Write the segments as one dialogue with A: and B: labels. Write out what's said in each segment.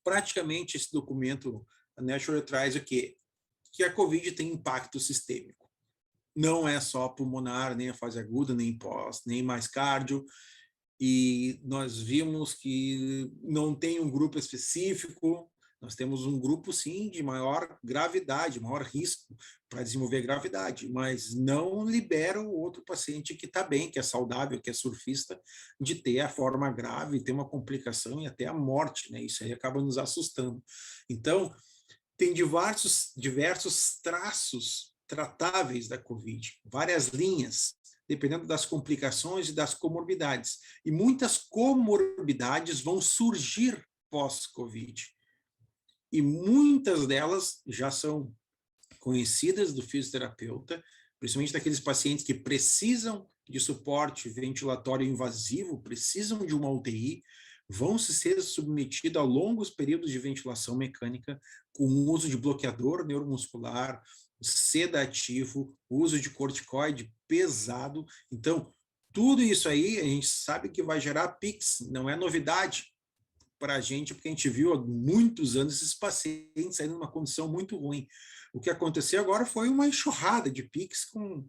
A: praticamente esse documento, a Nature traz o quê? Que a COVID tem impacto sistêmico. Não é só pulmonar, nem a fase aguda, nem pós, nem mais cardio. E nós vimos que não tem um grupo específico, nós temos um grupo, sim, de maior gravidade, maior risco para desenvolver gravidade, mas não libera o outro paciente que está bem, que é saudável, que é surfista, de ter a forma grave, ter uma complicação e até a morte, né? Isso aí acaba nos assustando. Então, tem diversos traços tratáveis da COVID, várias linhas, dependendo das complicações e das comorbidades. E muitas comorbidades vão surgir pós-COVID. E muitas delas já são conhecidas do fisioterapeuta, principalmente daqueles pacientes que precisam de suporte ventilatório invasivo, precisam de uma UTI, vão ser submetidos a longos períodos de ventilação mecânica com o uso de bloqueador neuromuscular, sedativo, uso de corticoide pesado. Então, tudo isso aí a gente sabe que vai gerar PICs, não é novidade para a gente, porque a gente viu há muitos anos esses pacientes saindo numa condição muito ruim. O que aconteceu agora foi uma enxurrada de PICs com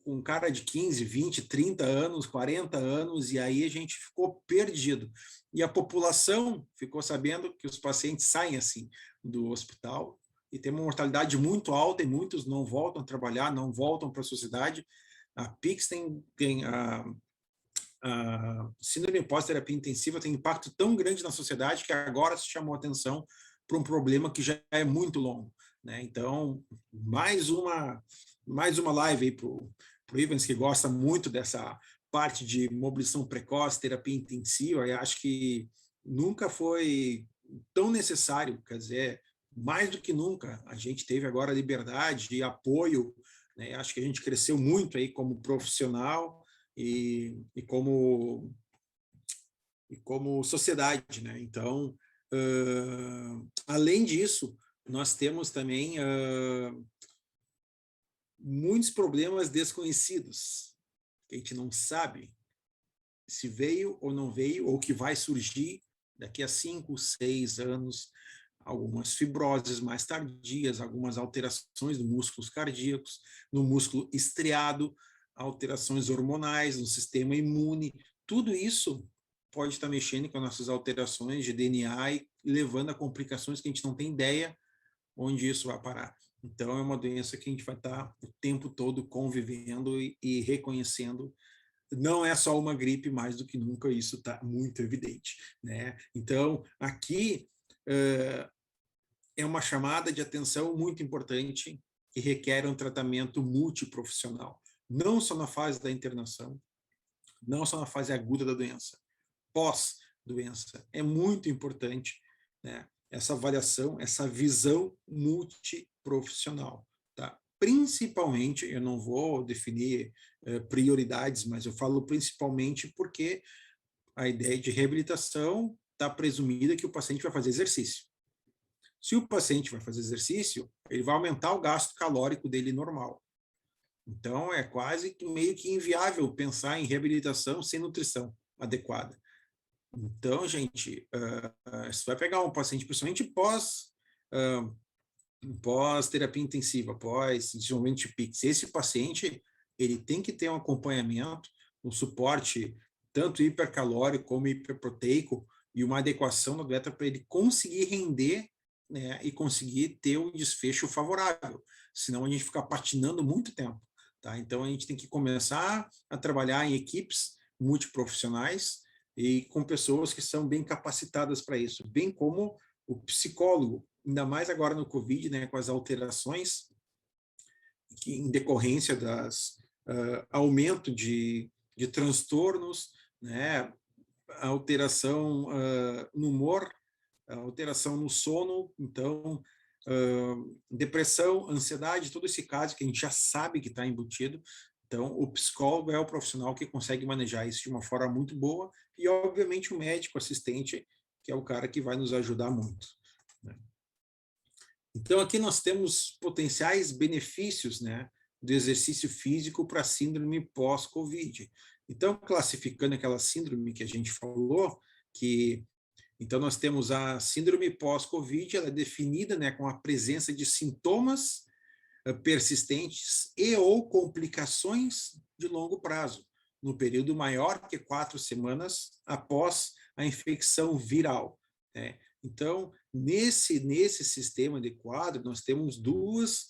A: um cara de 15, 20, 30 anos, 40 anos, e aí a gente ficou perdido. E a população ficou sabendo que os pacientes saem assim do hospital e tem uma mortalidade muito alta e muitos não voltam a trabalhar, não voltam para a sociedade. A PICS tem a síndrome pós-terapia intensiva tem impacto tão grande na sociedade que agora se chamou atenção para um problema que já é muito longo, né? Então, mais uma live aí para o Ivans, que gosta muito dessa parte de mobilização precoce, terapia intensiva, e acho que nunca foi tão necessário, quer dizer, mais do que nunca, a gente teve agora liberdade e apoio, né? Acho que a gente cresceu muito aí como profissional e como sociedade, né? Então, além disso, nós temos também muitos problemas desconhecidos, que a gente não sabe se veio ou não veio, ou que vai surgir daqui a 5, 6 anos, algumas fibroses mais tardias, algumas alterações dos músculos cardíacos, no músculo estriado, alterações hormonais, no sistema imune, tudo isso pode estar mexendo com as nossas alterações de DNA e levando a complicações que a gente não tem ideia onde isso vai parar. Então, é uma doença que a gente vai estar o tempo todo convivendo e reconhecendo. Não é só uma gripe, mais do que nunca, isso está muito evidente, né? Então, aqui é uma chamada de atenção muito importante que requer um tratamento multiprofissional, não só na fase da internação, não só na fase aguda da doença, pós-doença. É muito importante, né, essa avaliação, essa visão multiprofissional, tá? Principalmente, eu não vou definir prioridades, mas eu falo principalmente porque a ideia de reabilitação está presumida que o paciente vai fazer exercício. Se o paciente vai fazer exercício, ele vai aumentar o gasto calórico dele normal. Então, é quase meio que inviável pensar em reabilitação sem nutrição adequada. Então, gente, você vai pegar um paciente, principalmente pós-terapia intensiva, pós-desenvolvimento de PICS, esse paciente ele tem que ter um acompanhamento, um suporte tanto hipercalórico como hiperproteico e uma adequação da dieta para ele conseguir render, né, e conseguir ter um desfecho favorável, senão a gente fica patinando muito tempo, tá? Então, a gente tem que começar a trabalhar em equipes multiprofissionais e com pessoas que são bem capacitadas para isso, bem como o psicólogo, ainda mais agora no COVID, né, com as alterações que, em decorrência das aumento de transtornos, né, alteração no humor, alteração no sono, então depressão, ansiedade, todo esse caso que a gente já sabe que está embutido. Então, o psicólogo é o profissional que consegue manejar isso de uma forma muito boa e, obviamente, o médico assistente, que é o cara que vai nos ajudar muito, né? Então, aqui nós temos potenciais benefícios, né, do exercício físico para a síndrome pós-Covid. Então, classificando aquela síndrome que a gente falou, que Então, nós temos a síndrome pós-Covid, ela é definida, né, com a presença de sintomas persistentes e ou complicações de longo prazo, no período maior que 4 semanas após a infecção viral, né? Então, nesse sistema de quadro, nós temos duas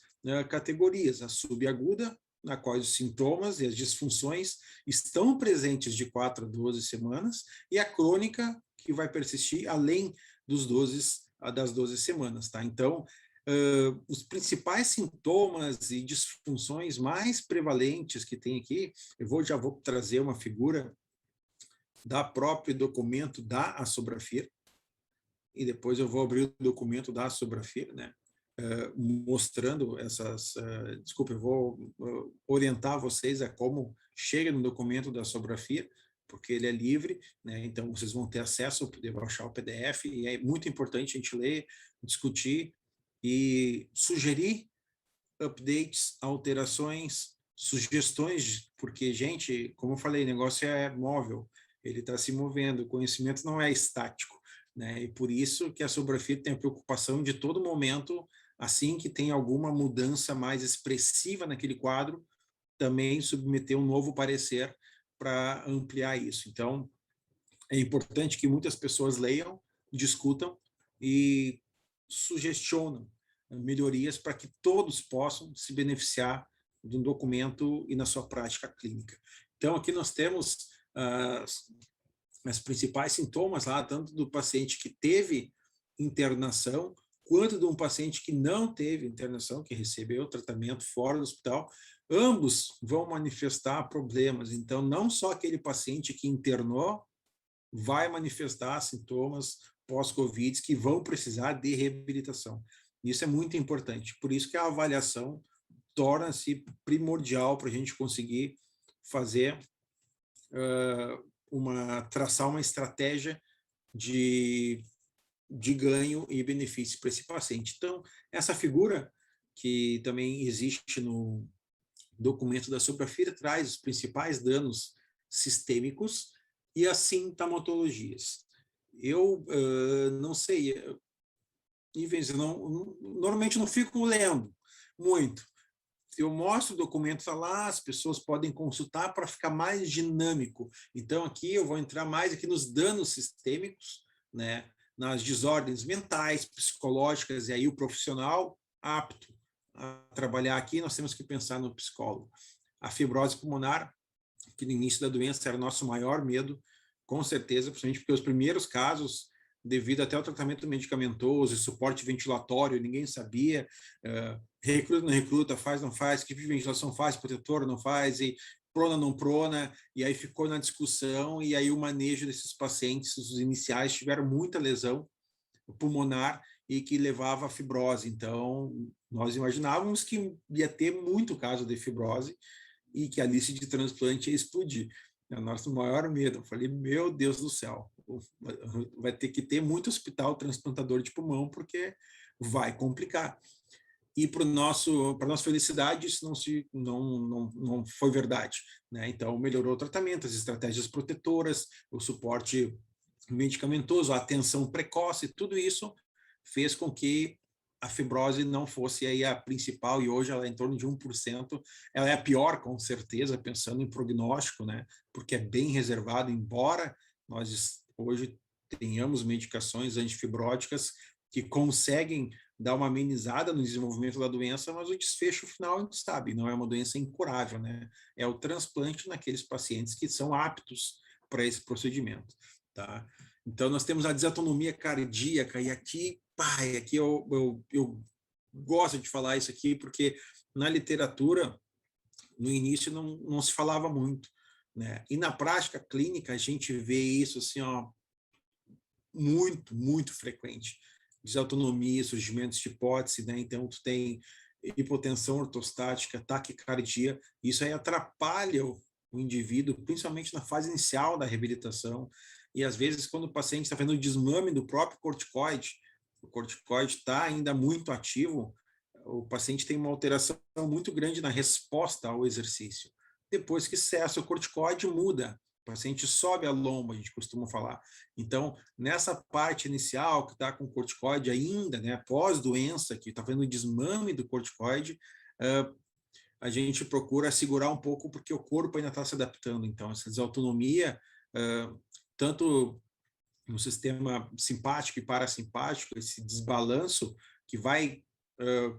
A: categorias, a subaguda, na qual os sintomas e as disfunções estão presentes de 4 a 12 semanas, e a crônica, que vai persistir além das 12 semanas, tá? Então, os principais sintomas e disfunções mais prevalentes que tem aqui, já vou trazer uma figura da próprio documento da Asobrafir, e depois eu vou abrir o documento da Asobrafir, né? Mostrando essas... desculpa, eu vou orientar vocês a como chega no documento da Asobrafir, porque ele é livre, né? Então vocês vão ter acesso, poder baixar o PDF, e é muito importante a gente ler, discutir e sugerir updates, alterações, sugestões, porque, gente, como eu falei, o negócio é móvel, ele está se movendo, o conhecimento não é estático, né? E por isso que a Sobrafit tem a preocupação de todo momento, assim que tem alguma mudança mais expressiva naquele quadro, também submeter um novo parecer para ampliar isso. Então, é importante que muitas pessoas leiam, discutam e sugestionam melhorias para que todos possam se beneficiar de um documento e na sua prática clínica. Então, aqui nós temos as principais sintomas lá, tanto do paciente que teve internação, quanto de um paciente que não teve internação, que recebeu tratamento fora do hospital. Ambos vão manifestar problemas. Então, não só aquele paciente que internou vai manifestar sintomas pós-Covid que vão precisar de reabilitação. Isso é muito importante. Por isso que a avaliação torna-se primordial para a gente conseguir fazer traçar uma estratégia de ganho e benefício para esse paciente. Então, essa figura, que também existe no documento da Sobrafir, traz os principais danos sistêmicos e as sintomatologias. Eu não sei, normalmente não fico lendo muito. Eu mostro o documento, está lá, as pessoas podem consultar para ficar mais dinâmico. Então, aqui eu vou entrar mais aqui nos danos sistêmicos, né, nas desordens mentais, psicológicas, e aí o profissional apto a trabalhar aqui, nós temos que pensar no psicólogo. A fibrose pulmonar, que no início da doença era nosso maior medo, com certeza, principalmente porque os primeiros casos, devido até ao tratamento medicamentoso, suporte ventilatório, ninguém sabia, recruta, não recruta, faz, não faz, que tipo de ventilação faz, protetor não faz, e prona, não prona, e aí ficou na discussão, e aí o manejo desses pacientes, os iniciais, tiveram muita lesão pulmonar e que levava a fibrose. Então, nós imaginávamos que ia ter muito caso de fibrose e que a lista de transplante ia explodir. É o nosso maior medo. Eu falei, meu Deus do céu, vai ter que ter muito hospital transplantador de pulmão, porque vai complicar. E para nossa felicidade, isso não foi verdade, né? Então, melhorou o tratamento, as estratégias protetoras, o suporte medicamentoso, a atenção precoce, tudo isso fez com que a fibrose não fosse aí a principal, e hoje ela é em torno de 1%. Ela é a pior, com certeza, pensando em prognóstico, né? Porque é bem reservado, embora nós hoje tenhamos medicações antifibróticas que conseguem dar uma amenizada no desenvolvimento da doença, mas o desfecho final a gente sabe, não é uma doença incurável, né? É o transplante naqueles pacientes que são aptos para esse procedimento, tá? Então, nós temos a desautonomia cardíaca, e aqui eu gosto de falar isso aqui, porque na literatura, no início, não se falava muito, né? E na prática clínica, a gente vê isso assim, ó, muito frequente. Desautonomia, surgimentos de hipótese, né? Então, tu tem hipotensão ortostática, taquicardia, isso aí atrapalha o indivíduo, principalmente na fase inicial da reabilitação, e às vezes quando o paciente está fazendo o desmame do próprio corticoide, o corticoide está ainda muito ativo, o paciente tem uma alteração muito grande na resposta ao exercício. Depois que cessa o corticoide, muda O paciente sobe a lomba, a gente costuma falar. Então, nessa parte inicial, que está com corticoide ainda, né, pós-doença, que está vendo o desmame do corticoide, a gente procura segurar um pouco, porque o corpo ainda está se adaptando. Então, essa desautonomia, tanto no sistema simpático e parasimpático, esse desbalanço que vai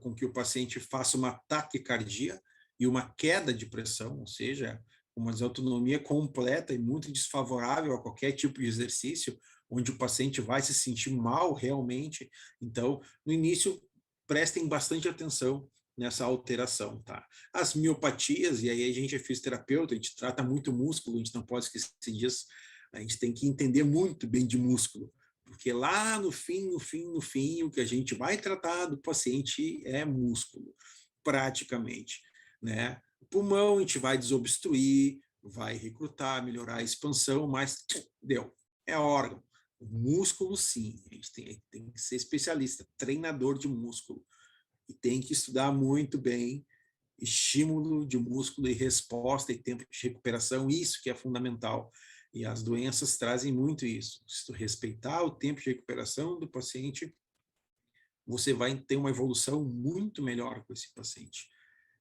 A: com que o paciente faça uma taquicardia e uma queda de pressão, ou seja, uma desautonomia completa e muito desfavorável a qualquer tipo de exercício, onde o paciente vai se sentir mal realmente. Então, no início, prestem bastante atenção nessa alteração, tá? As miopatias, e aí a gente é fisioterapeuta, a gente trata muito músculo, a gente não pode esquecer disso, a gente tem que entender muito bem de músculo, porque lá no fim, o que a gente vai tratar do paciente é músculo, praticamente, né? O pulmão a gente vai desobstruir, vai recrutar, melhorar a expansão, mas deu, é órgão. O músculo, sim, a gente tem que ser especialista, treinador de músculo, e tem que estudar muito bem estímulo de músculo e resposta e tempo de recuperação, isso que é fundamental. E as doenças trazem muito isso. Se tu respeitar o tempo de recuperação do paciente, você vai ter uma evolução muito melhor com esse paciente.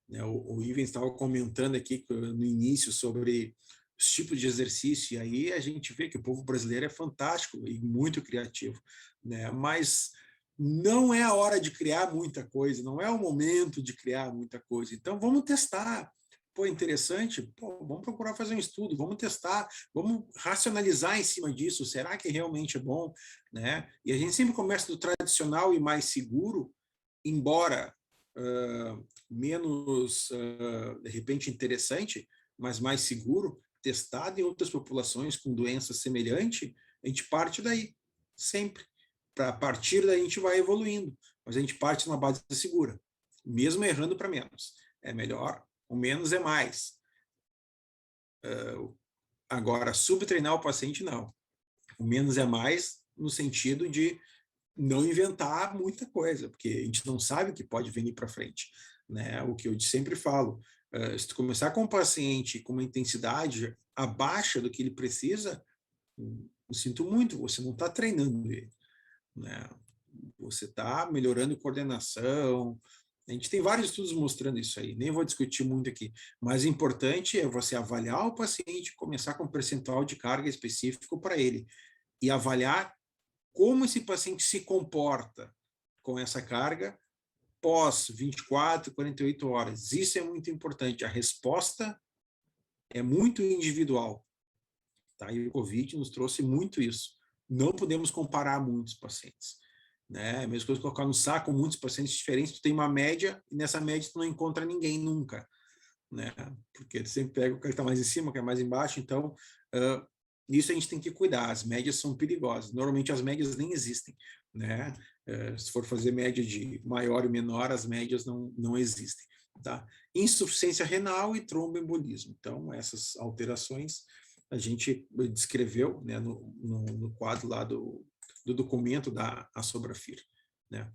A: O Ivan estava comentando aqui no início sobre os tipos de exercício, e aí a gente vê que o povo brasileiro é fantástico e muito criativo, né? Mas não é a hora de criar muita coisa, não é o momento de criar muita coisa. Então, vamos testar. Pô, interessante? Pô, vamos procurar fazer um estudo, vamos testar, vamos racionalizar em cima disso. Será que realmente é bom? Né? E a gente sempre começa do tradicional e mais seguro, embora menos, de repente, interessante, mas mais seguro, testado em outras populações com doença semelhante, a gente parte daí, sempre. Para partir daí a gente vai evoluindo, mas a gente parte numa base segura, mesmo errando para menos. É melhor, o menos é mais. Agora, subtreinar o paciente, não. O menos é mais no sentido de não inventar muita coisa, porque a gente não sabe o que pode vir para frente, né? O que eu sempre falo, se tu começar com um paciente com uma intensidade abaixo do que ele precisa, eu sinto muito, você não está treinando ele, né? Você está melhorando coordenação. A gente tem vários estudos mostrando isso aí, nem vou discutir muito aqui, mas o importante é você avaliar o paciente, começar com um percentual de carga específico para ele, e avaliar como esse paciente se comporta com essa carga pós 24, 48 horas. Isso é muito importante. A resposta é muito individual. Tá? E o Covid nos trouxe muito isso. Não podemos comparar muitos pacientes. Né? A mesma coisa colocar no saco muitos pacientes diferentes, tu tem uma média e nessa média tu não encontra ninguém nunca. Né? Porque tu sempre pega o cara que está mais em cima, que é mais embaixo, então isso a gente tem que cuidar, as médias são perigosas, normalmente as médias nem existem, né? Se for fazer média de maior e menor, as médias não existem, tá? Insuficiência renal e tromboembolismo, então essas alterações a gente descreveu, né, no quadro lá do documento da Asobrafir, né?